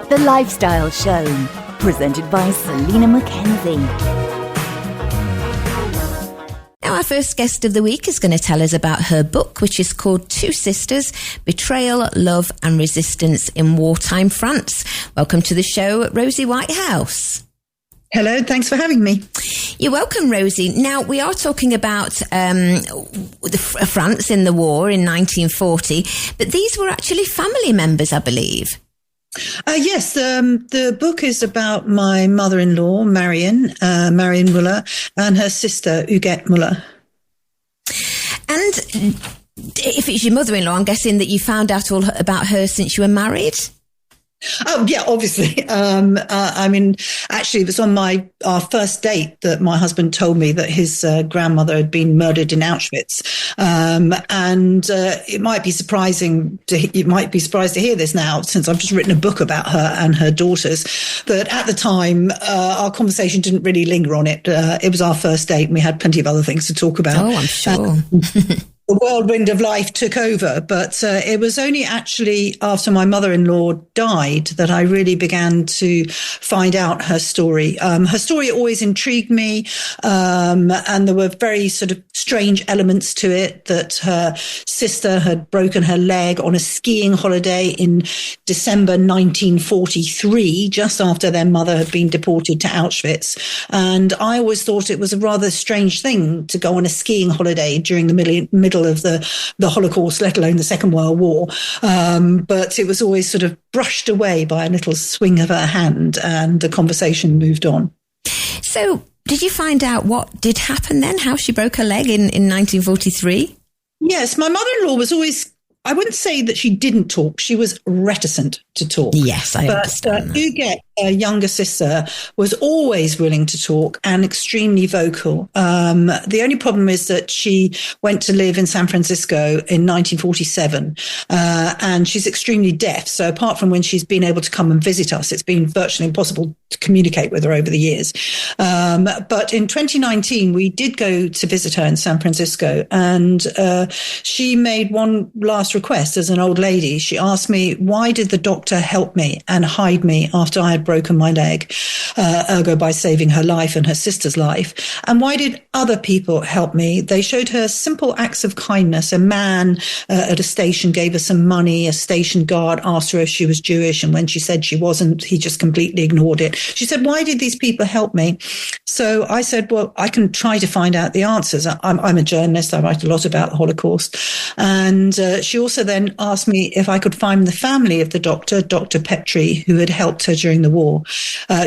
The Lifestyle Show, presented by Selina MacKenzie. Now, our first guest of the week is going to tell us about her book, which is called Two Sisters, Betrayal, Love and Resistance in Wartime France. Welcome to the show, Rosie Whitehouse. Hello, thanks for having me. You're welcome, Rosie. Now, we are talking about France in the war in 1940, but these were actually family members, I believe. Yes, the book is about my mother-in-law, Marion Muller, and her sister, Huguette Muller. And if it's your mother-in-law, I'm guessing that you found out all about her since you were married? Oh, yeah, obviously. I mean, actually, it was on our first date that my husband told me that his grandmother had been murdered in Auschwitz. And you might be surprised to hear this now, since I've just written a book about her and her daughters, that at the time, our conversation didn't really linger on it. It was our first date and we had plenty of other things to talk about. Oh, I'm sure. The whirlwind of life took over, but it was only actually after my mother-in-law died that I really began to find out her story. Her story always intrigued me, and there were very sort of strange elements to it, that her sister had broken her leg on a skiing holiday in December 1943, just after their mother had been deported to Auschwitz. And I always thought it was a rather strange thing to go on a skiing holiday during the middle of the Holocaust, let alone the Second World War. But it was always sort of brushed away by a little swing of her hand, and the conversation moved on. So did you find out what did happen then? How she broke her leg in 1943? Yes, my mother-in-law was always, I wouldn't say that she didn't talk. She was reticent to talk. Yes, I understand. But Huguette, her younger sister, was always willing to talk and extremely vocal. The only problem is that she went to live in San Francisco in 1947, and she's extremely deaf. So apart from when she's been able to come and visit us, it's been virtually impossible to communicate with her over the years. But in 2019, we did go to visit her in San Francisco, and she made one last request as an old lady. She asked me, why did the doctor help me and hide me after I had broken my leg, ergo by saving her life and her sister's life? And why did other people help me? They showed her simple acts of kindness. A man at a station gave her some money. A station guard asked her if she was Jewish, and when she said she wasn't, he just completely ignored it. She said, why did these people help me? So I said, well, I can try to find out the answers. I'm a journalist. I write a lot about the Holocaust. And she also then asked me if I could find the family of the doctor, Dr. Petrie, who had helped her during the war.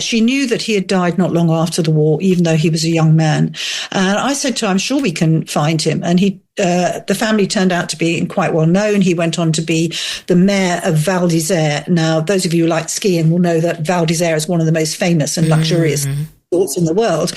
She knew that he had died not long after the war, even though he was a young man. And I said to her, I'm sure we can find him. And the family turned out to be quite well known. He went on to be the mayor of Val d'Isère. Now, those of you who like skiing will know that Val d'Isère is one of the most famous and luxurious resorts in the world.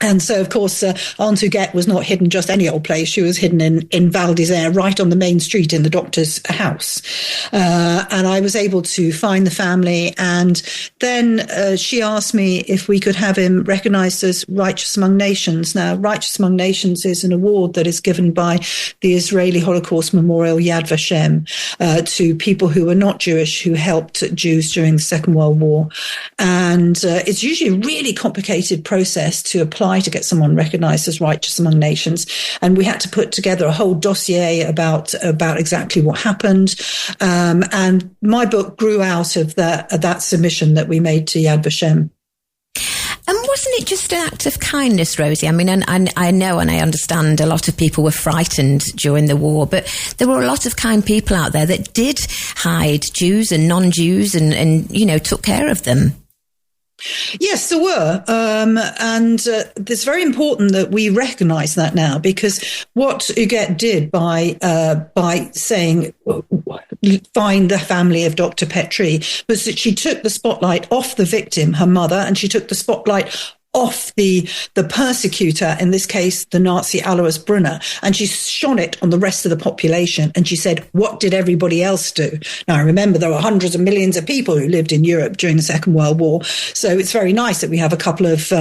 And so, of course, Aunt Huguette was not hidden just any old place. She was hidden in Val d'Isère, right on the main street in the doctor's house. And I was able to find the family. And then she asked me if we could have him recognized as Righteous Among Nations. Now, Righteous Among Nations is an award that is given by the Israeli Holocaust Memorial Yad Vashem to people who were not Jewish, who helped Jews during the Second World War. And it's usually a really complicated process to apply to get someone recognized as Righteous Among Nations. And we had to put together a whole dossier about exactly what happened. And my book grew out of that submission that we made to Yad Vashem. And wasn't it just an act of kindness, Rosie? I mean, I know and I understand a lot of people were frightened during the war, but there were a lot of kind people out there that did hide Jews and non-Jews and took care of them. Yes, there were. And it's very important that we recognise that now, because what Huguette did by saying, find the family of Dr. Petrie, was that she took the spotlight off the victim, her mother, and she took the spotlight off the persecutor, in this case, the Nazi Alois Brunner, and she shone it on the rest of the population. And she said, what did everybody else do? Now, remember, there were hundreds of millions of people who lived in Europe during the Second World War. So it's very nice that we have a couple of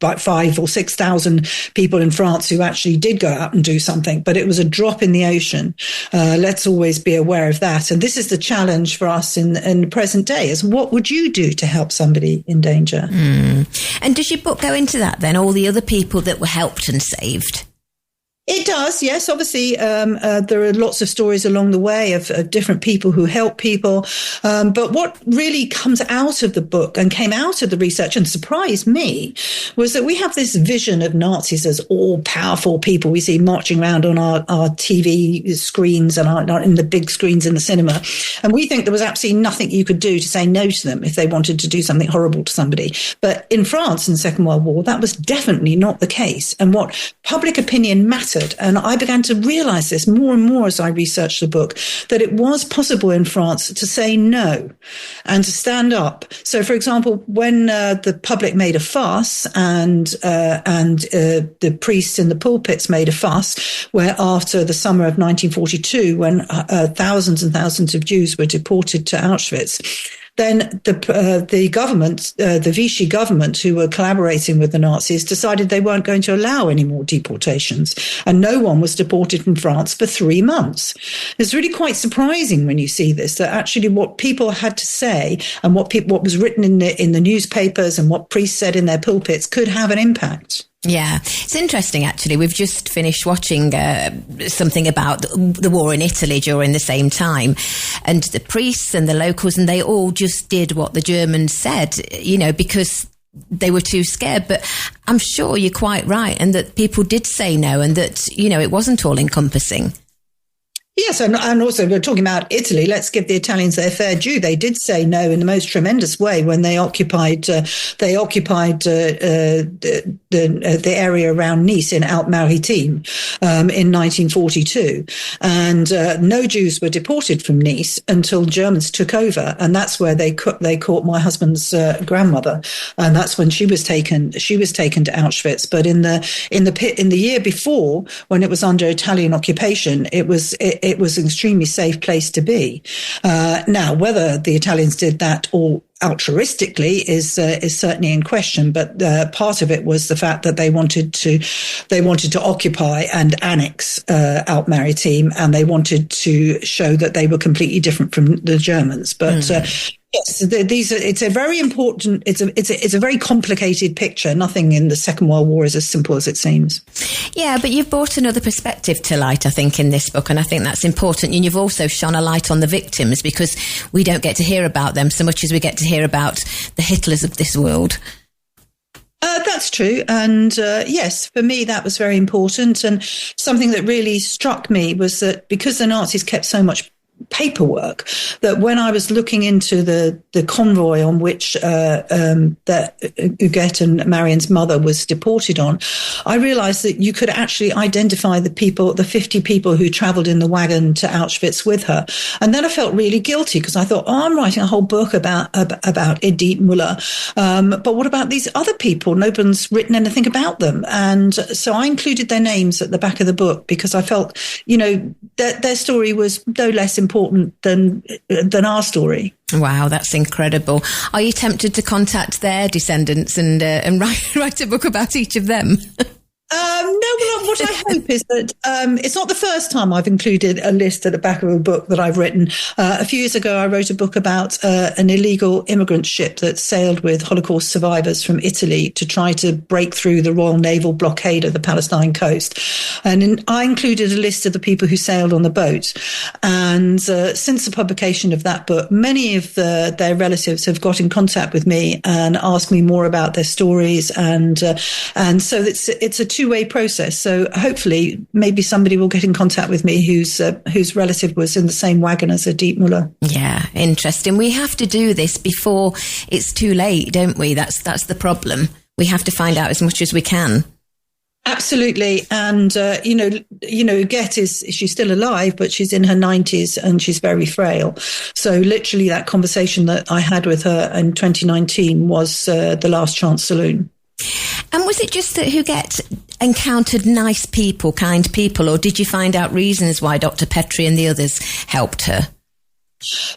about 5,000 or 6,000 people in France who actually did go out and do something, but it was a drop in the ocean. Let's always be aware of that. And this is the challenge for us in the present day, is what would you do to help somebody in danger? And does your book go into that then, all the other people that were helped and saved? It does, yes. Obviously, there are lots of stories along the way of different people who help people. But what really comes out of the book and came out of the research and surprised me was that we have this vision of Nazis as all powerful people we see marching around on our TV screens and in the big screens in the cinema. And we think there was absolutely nothing you could do to say no to them if they wanted to do something horrible to somebody. But in France in the Second World War, that was definitely not the case. And what public opinion mattered. And I began to realize this more and more as I researched the book, that it was possible in France to say no and to stand up. So, for example, when the public made a fuss and the priests in the pulpits made a fuss, where after the summer of 1942, when thousands and thousands of Jews were deported to Auschwitz, then the government, the Vichy government, who were collaborating with the Nazis, decided they weren't going to allow any more deportations. And no one was deported from France for 3 months. It's really quite surprising when you see this, that actually what people had to say and what was written in the newspapers and what priests said in their pulpits could have an impact. Yeah, it's interesting, actually. We've just finished watching something about the war in Italy during the same time. And the priests and the locals, and they all just did what the Germans said, because they were too scared. But I'm sure you're quite right, and that people did say no, and that, it wasn't all encompassing. Yes, and also we're talking about Italy. Let's give the Italians their fair due. They did say no in the most tremendous way when they occupied the area around Nice in Alpes-Maritimes in 1942, and no Jews were deported from Nice until Germans took over, and that's where they caught my husband's grandmother, and that's when she was taken to Auschwitz. But in the year before, when it was under Italian occupation, it was an extremely safe place to be. Now, whether the Italians did that all altruistically is certainly in question, but part of it was the fact that they wanted to occupy and annex Alpes-Maritimes, and they wanted to show that they were completely different from the Germans. But yes, it's a very important. It's a very complicated picture. Nothing in the Second World War is as simple as it seems. Yeah, but you've brought another perspective to light, I think, in this book, and I think that's important. And you've also shone a light on the victims, because we don't get to hear about them so much as we get to hear about the Hitlers of this world. That's true. And yes, for me, that was very important. And something that really struck me was that because the Nazis kept so much paperwork, that when I was looking into the convoy on which that Huguette and Marian's mother was deported on, I realized that you could actually identify the 50 people who traveled in the wagon to Auschwitz with her. And then I felt really guilty, because I thought, I'm writing a whole book about Edith Müller. But what about these other people? No one's written anything about them. And so I included their names at the back of the book, because I felt, their story was no less important than our story. Wow, that's incredible. Are you tempted to contact their descendants and write a book about each of them? No, well, what I hope is that it's not the first time I've included a list at the back of a book that I've written. A few years ago, I wrote a book about an illegal immigrant ship that sailed with Holocaust survivors from Italy to try to break through the Royal Naval blockade of the Palestine coast. And I included a list of the people who sailed on the boat. And since the publication of that book, many of their relatives have got in contact with me and asked me more about their stories. And so it's a two-way process. So hopefully maybe somebody will get in contact with me whose relative was in the same wagon as Edith Müller. Yeah, interesting. We have to do this before it's too late, don't we? That's the problem. We have to find out as much as we can. Absolutely. And, Get she's still alive, but she's in her 90s and she's very frail. So literally that conversation that I had with her in 2019 was the Last Chance Saloon. And was it just that Huguette encountered nice people, kind people, or did you find out reasons why Dr. Petrie and the others helped her?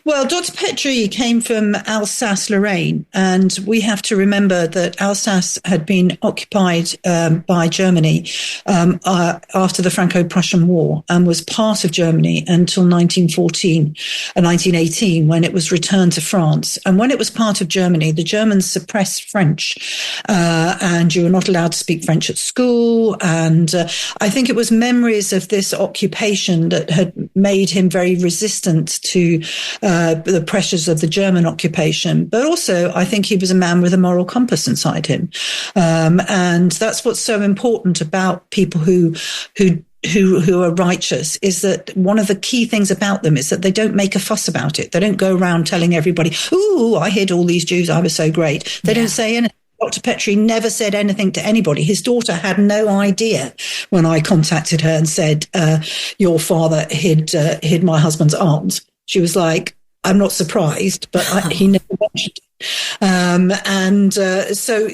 Well, Dr. Petrie came from Alsace-Lorraine, and we have to remember that Alsace had been occupied by Germany after the Franco-Prussian War and was part of Germany until 1918, when it was returned to France. And when it was part of Germany, the Germans suppressed French, and you were not allowed to speak French at school. And I think it was memories of this occupation that had made him very resistant to the pressures of the German occupation. But also, I think he was a man with a moral compass inside him. And that's what's so important about people who are righteous, is that one of the key things about them is that they don't make a fuss about it. They don't go around telling everybody, "Ooh, I hid all these Jews, I was so great." They don't say anything. Dr. Petrie never said anything to anybody. His daughter had no idea when I contacted her and said, "Your father hid my husband's arms." She was like, "I'm not surprised," but he never mentioned it. So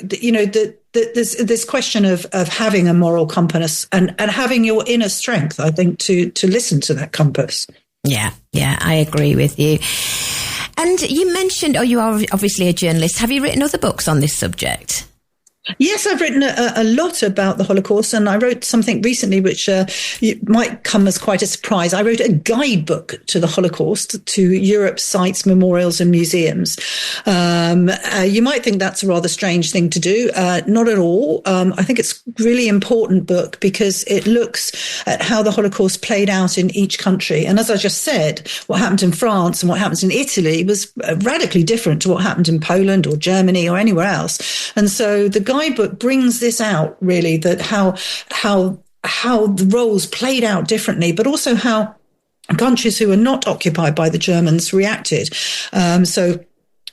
there's this question of having a moral compass and having your inner strength, I think, to listen to that compass. Yeah, I agree with you. And you mentioned, you are obviously a journalist. Have you written other books on this subject? Yes, I've written a lot about the Holocaust, and I wrote something recently which might come as quite a surprise. I wrote a guidebook to the Holocaust, to Europe's sites, memorials and museums. You might think that's a rather strange thing to do. Not at all. I think it's a really important book because it looks at how the Holocaust played out in each country. And as I just said, what happened in France and what happens in Italy was radically different to what happened in Poland or Germany or anywhere else. And so the guidebook brings this out, really, that how the roles played out differently, but also how countries who were not occupied by the Germans reacted. So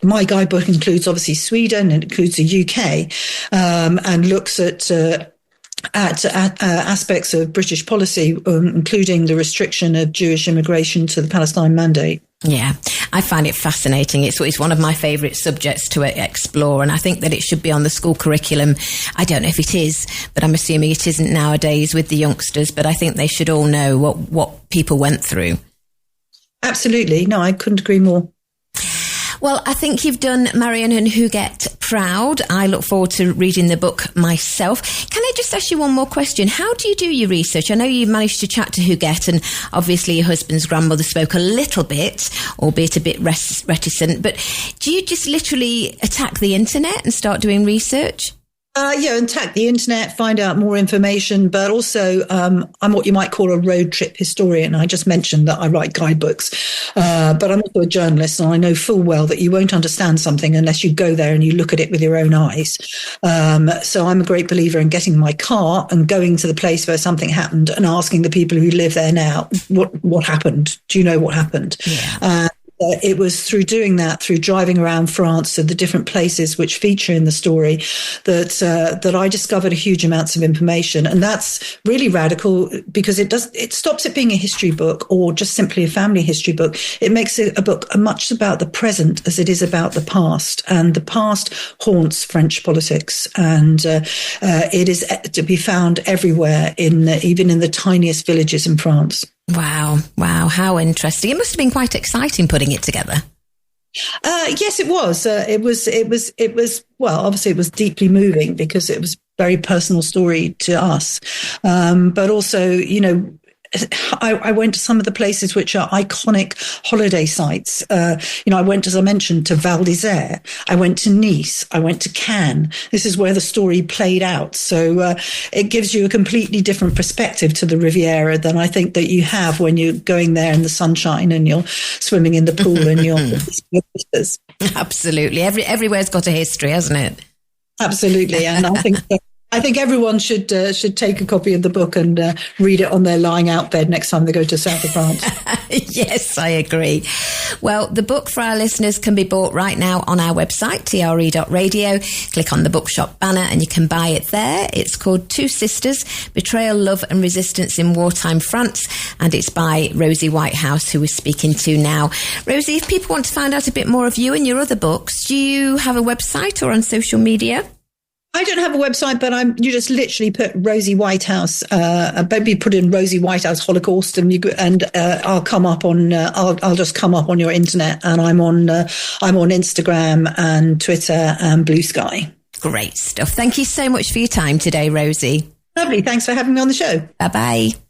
my guidebook includes obviously Sweden, and it includes the UK, and looks at aspects of British policy, including the restriction of Jewish immigration to the Palestine Mandate. Yeah, I find it fascinating. It's one of my favourite subjects to explore, and I think that it should be on the school curriculum. I don't know if it is, but I'm assuming it isn't nowadays with the youngsters, but I think they should all know what people went through. Absolutely. No, I couldn't agree more. Well, I think you've done Marion and Huguette proud. I look forward to reading the book myself. Can I just ask you one more question? How do you do your research? I know you managed to chat to Huguette, and obviously your husband's grandmother spoke a little bit, albeit a bit reticent, but do you just literally attack the internet and start doing research? Attack the internet, find out more information, but also I'm what you might call a road trip historian. I just mentioned that I write guidebooks, but I'm also a journalist, and I know full well that you won't understand something unless you go there and you look at it with your own eyes. So I'm a great believer in getting in my car and going to the place where something happened and asking the people who live there now, what happened? Do you know what happened? Yeah. It was through doing that, through driving around France to the different places which feature in the story, that I discovered a huge amounts of information. And that's really radical because it stops it being a history book or just simply a family history book. It makes it a book much about the present as it is about the past. And the past haunts French politics. And it is to be found everywhere, even in the tiniest villages in France. Wow, how interesting. It must have been quite exciting putting it together. Yes, it was. Well, obviously it was deeply moving because it was a very personal story to us. But also, I went to some of the places which are iconic holiday sites. I went, as I mentioned, to Val d'Isère. I went to Nice. I went to Cannes. This is where the story played out. So it gives you a completely different perspective to the Riviera than I think that you have when you're going there in the sunshine and you're swimming in the pool and you're Absolutely. Everywhere's got a history, hasn't it? Absolutely. And I think everyone should take a copy of the book and read it on their lying out bed next time they go to south of France. Yes, I agree. Well, the book for our listeners can be bought right now on our website, tre.radio. Click on the bookshop banner and you can buy it there. It's called Two Sisters, Betrayal, Love and Resistance in Wartime France, and it's by Rosie Whitehouse, who we're speaking to now. Rosie, if people want to find out a bit more of you and your other books, do you have a website or on social media? I don't have a website, but you just literally put Rosie Whitehouse, maybe put in Rosie Whitehouse Holocaust, and I'll come up on. I'll just come up on your internet, and I'm on Instagram and Twitter and Blue Sky. Great stuff. Thank you so much for your time today, Rosie. Lovely. Thanks for having me on the show. Bye bye.